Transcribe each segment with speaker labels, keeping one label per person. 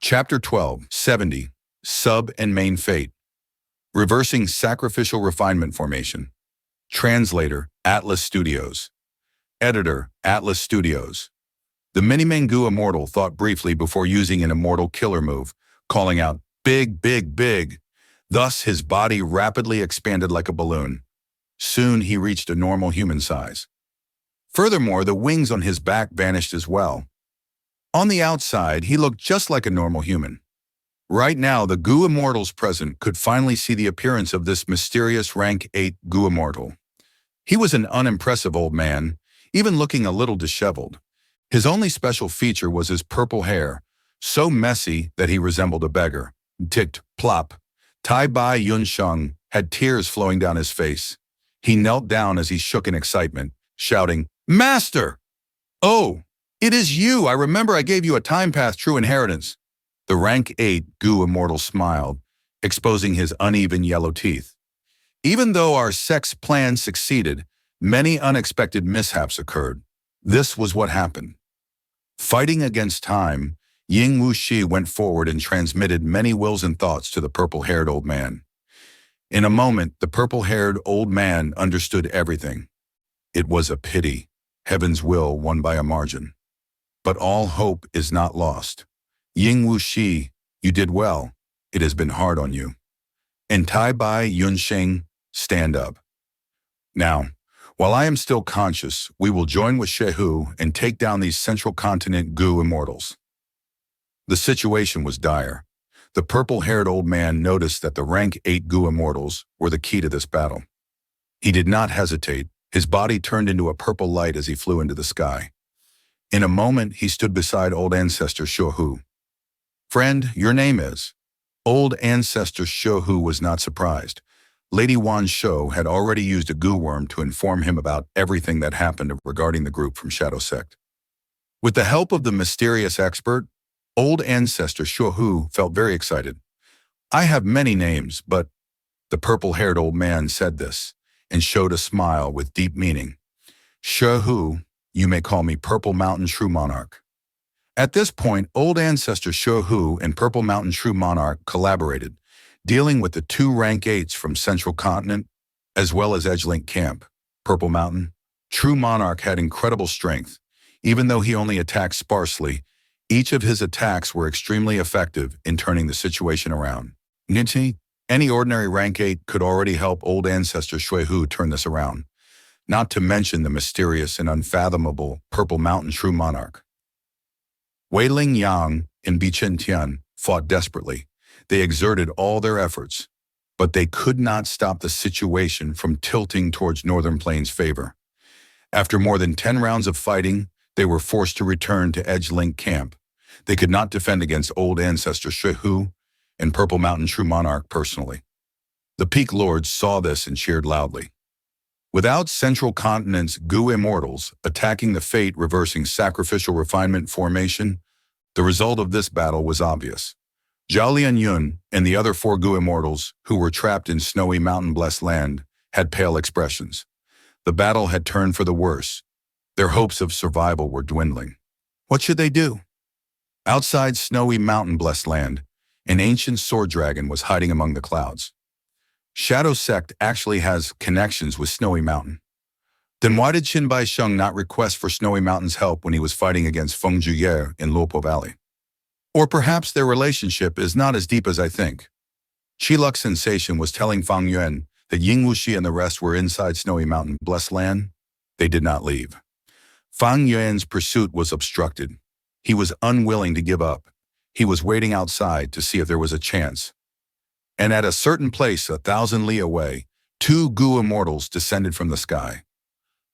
Speaker 1: Chapter 12, 70, Sub and Main Fate. Reversing Sacrificial Refinement Formation. Translator, Atlas Studios. Editor, Atlas Studios. The Mini-Mangu Immortal thought briefly before using an immortal killer move, calling out, "Big, big, big." Thus, his body rapidly expanded like a balloon. Soon, he reached a normal human size. Furthermore, the wings on his back vanished as well. On the outside, he looked just like a normal human. Right now, the Gu Immortals present could finally see the appearance of this mysterious rank 8 Gu Immortal. He was an unimpressive old man, even looking a little disheveled. His only special feature was his purple hair, so messy that he resembled a beggar. Ticked, plop. Tai Bai Yunsheng had tears flowing down his face. He knelt down as he shook in excitement, shouting, "Master! Oh, it is you! I remember I gave you a time path true inheritance." The rank 8 Gu Immortal smiled, exposing his uneven yellow teeth. "Even though our sex plan succeeded, many unexpected mishaps occurred. This was what happened." Fighting against time, Ying Wuxi went forward and transmitted many wills and thoughts to the purple-haired old man. In a moment, the purple-haired old man understood everything. It was a pity. Heaven's will won by a margin. But all hope is not lost. Ying Wuxi, you did well. It has been hard on you. And Tai Bai Yunsheng, stand up. Now, while I am still conscious, we will join with Shehu and take down these Central Continent Gu Immortals. The situation was dire. The purple-haired old man noticed that the rank 8 Gu Immortals were the key to this battle. He did not hesitate. His body turned into a purple light as he flew into the sky. In a moment, he stood beside old ancestor Shehu. "Friend, your name is?" Old ancestor Shehu was not surprised. Lady Wan Shou had already used a Gu worm to inform him about everything that happened regarding the group from Shadow Sect. With the help of the mysterious expert, old ancestor Shehu felt very excited. "I have many names, but..." The purple-haired old man said this and showed a smile with deep meaning. "Shehu, you may call me Purple Mountain True Monarch." At this point, old ancestor Shehu and Purple Mountain True Monarch collaborated, dealing with the 2 rank 8s from Central Continent, as well as Edgelink Camp. Purple Mountain True Monarch had incredible strength. Even though he only attacked sparsely, each of his attacks were extremely effective in turning the situation around. Ninti, any ordinary rank 8 could already help old ancestor Shehu turn this around, not to mention the mysterious and unfathomable Purple Mountain True Monarch. Wei Ling Yang and Bichen Tian fought desperately. They exerted all their efforts, but they could not stop the situation from tilting towards Northern Plains' favor. After more than 10 rounds of fighting, they were forced to return to Edgelink Camp. They could not defend against old ancestor Shehu and Purple Mountain True Monarch personally. The Peak Lords saw this and cheered loudly. Without Central Continent's Gu Immortals attacking the fate-reversing Sacrificial Refinement Formation, the result of this battle was obvious. Zhao Lianyun and the other 4 Gu Immortals, who were trapped in snowy mountain-blessed land, had pale expressions. The battle had turned for the worse. Their hopes of survival were dwindling. What should they do? Outside snowy mountain-blessed land, an ancient sword dragon was hiding among the clouds. Shadow Sect actually has connections with Snowy Mountain. Then why did Qin Baisheng not request for Snowy Mountain's help when he was fighting against Feng Juye in Luopo Valley? Or perhaps their relationship is not as deep as I think. Chiluk's sensation was telling Fang Yuan that Ying Wuxi and the rest were inside Snowy Mountain blessed land. They did not leave. Fang Yuan's pursuit was obstructed. He was unwilling to give up. He was waiting outside to see if there was a chance. And at a certain place 1,000 li away, 2 Gu Immortals descended from the sky.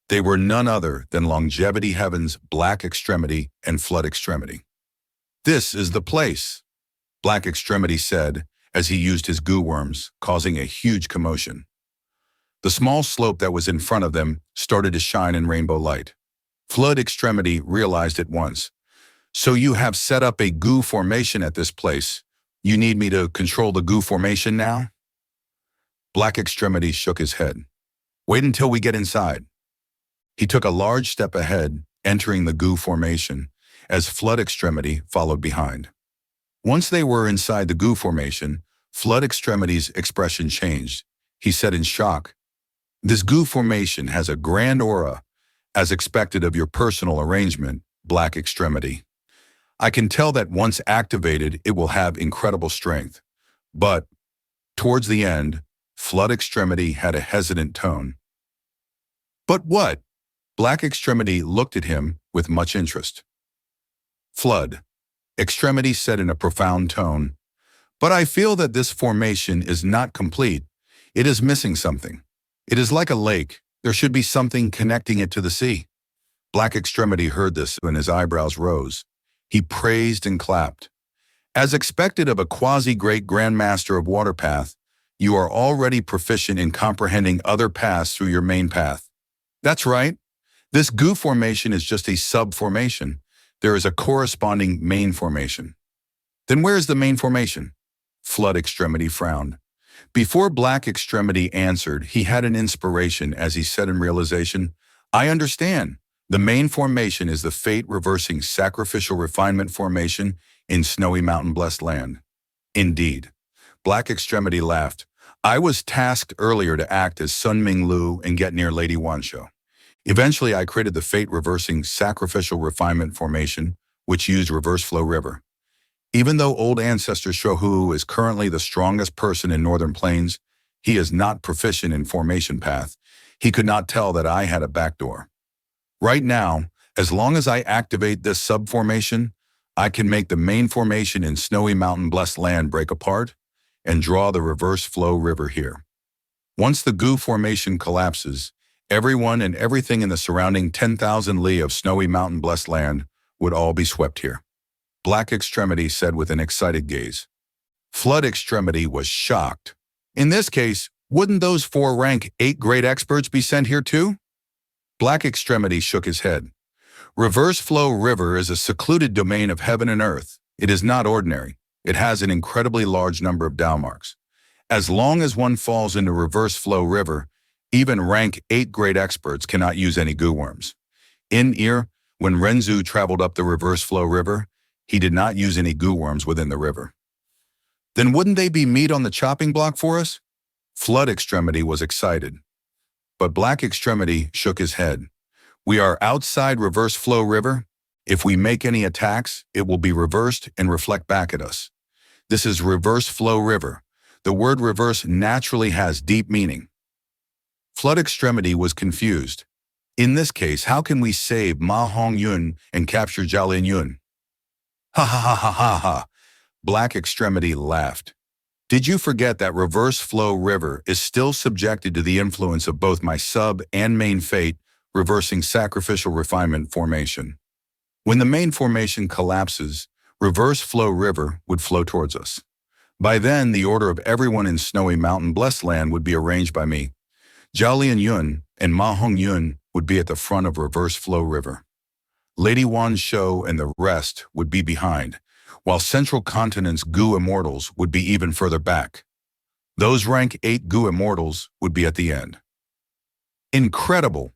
Speaker 1: They were none other than Longevity Heaven's Black Extremity and Flood Extremity. "This is the place," Black Extremity said as he used his Gu worms, causing a huge commotion. The small slope that was in front of them started to shine in rainbow light. Flood Extremity realized at once. "So you have set up a Gu formation at this place. You need me to control the Gu formation now?" Black Extremity shook his head. "Wait until we get inside." He took a large step ahead, entering the Gu formation, as Flood Extremity followed behind. Once they were inside the goo formation, Flood Extremity's expression changed. He said in shock, "This goo formation has a grand aura, as expected of your personal arrangement, Black Extremity. I can tell that once activated, it will have incredible strength." But, towards the end, Flood Extremity had a hesitant tone. "But what?" Black Extremity looked at him with much interest. Flood Extremity said in a profound tone, "But I feel that this formation is not complete. It is missing something. It is like a lake. There should be something connecting it to the sea." Black Extremity heard this and his eyebrows rose. He praised and clapped. "As expected of a quasi-great grandmaster of waterpath, you are already proficient in comprehending other paths through your main path." "That's right. This goo formation is just a sub-formation. There is a corresponding main formation." "Then where is the main formation?" Flood Extremity frowned. Before Black Extremity answered, he had an inspiration as he said in realization, "I understand. The main formation is the fate-reversing Sacrificial Refinement formation in Snowy Mountain Blessed Land." "Indeed." Black Extremity laughed. "I was tasked earlier to act as Sun Ming Lu and get near Lady Wansho. Eventually, I created the fate-reversing Sacrificial Refinement formation, which used Reverse Flow River. Even though Old Ancestor Shohu is currently the strongest person in Northern Plains, he is not proficient in formation path. He could not tell that I had a backdoor. Right now, as long as I activate this sub-formation, I can make the main formation in Snowy Mountain Blessed Land break apart and draw the Reverse Flow River here. Once the goo formation collapses, everyone and everything in the surrounding 10,000 li of Snowy Mountain Blessed Land would all be swept here." Black Extremity said with an excited gaze. Flood Extremity was shocked. "In this case, wouldn't those 4 rank 8 great experts be sent here too?" Black Extremity shook his head. "Reverse Flow River is a secluded domain of heaven and earth. It is not ordinary. It has an incredibly large number of Dao marks. As long as one falls into Reverse Flow River, even rank 8 great experts cannot use any goo worms. When Renzu traveled up the Reverse Flow River, he did not use any goo worms within the river." "Then wouldn't they be meat on the chopping block for us?" Flood Extremity was excited. But Black Extremity shook his head. "We are outside Reverse Flow River. If we make any attacks, it will be reversed and reflect back at us. This is Reverse Flow River. The word reverse naturally has deep meaning." Flood Extremity was confused. "In this case, how can we save Ma Hong Yun and capture Jialin Yun?" "Ha ha ha ha ha ha." Black Extremity laughed. "Did you forget that Reverse Flow River is still subjected to the influence of both my sub and main fate, reversing Sacrificial Refinement formation? When the main formation collapses, Reverse Flow River would flow towards us. By then, the order of everyone in Snowy Mountain Blessed Land would be arranged by me. Jialin Yun and Ma Hong Yun would be at the front of Reverse Flow River. Lady Wansho and the rest would be behind, while Central Continent's Goo Immortals would be even further back. Those rank 8 Goo Immortals would be at the end." "Incredible,"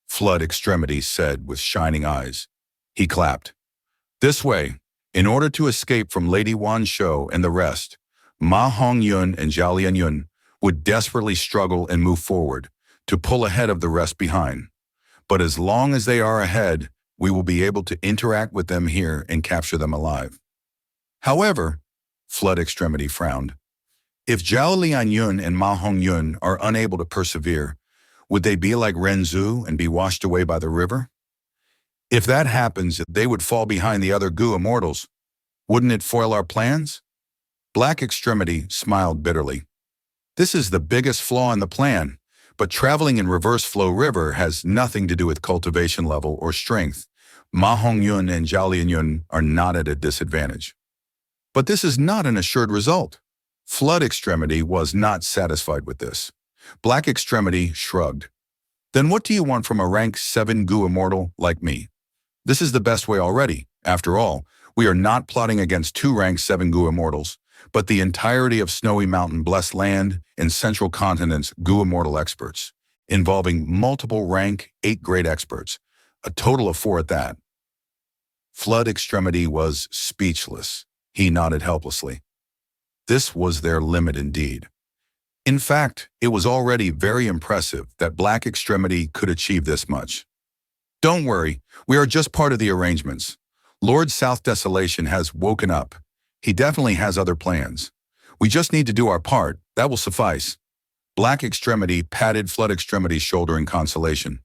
Speaker 1: Flood Extremity said with shining eyes. He clapped. "This way, in order to escape from Lady Wansho and the rest, Ma Hong Yun and Jialin Yun would desperately struggle and move forward to pull ahead of the rest behind. But as long as they are ahead, we will be able to interact with them here and capture them alive." "However," Flood Extremity frowned, "if Jialin Yun and Ma Hong Yun are unable to persevere, would they be like Renzu and be washed away by the river? If that happens, they would fall behind the other Goo Immortals. Wouldn't it foil our plans?" Black Extremity smiled bitterly. "This is the biggest flaw in the plan, but traveling in Reverse Flow River has nothing to do with cultivation level or strength. Ma Hong Yun and Jialin Yun are not at a disadvantage." "But this is not an assured result." Flood Extremity was not satisfied with this. Black Extremity shrugged. "Then what do you want from a rank 7 Goo Immortal like me? This is the best way already. After all, we are not plotting against 2 rank 7 Goo Immortals, but the entirety of Snowy Mountain Blessed Land and Central Continent's Goo Immortal experts, involving multiple rank 8 great experts, a total of 4 at that." Flood Extremity was speechless. He nodded helplessly. This was their limit indeed. In fact, it was already very impressive that Black Extremity could achieve this much. Don't worry, we are just part of the arrangements. Lord South Desolation has woken up. He definitely has other plans. We just need to do our part, that will suffice. Black Extremity patted Flood Extremity's shoulder in consolation.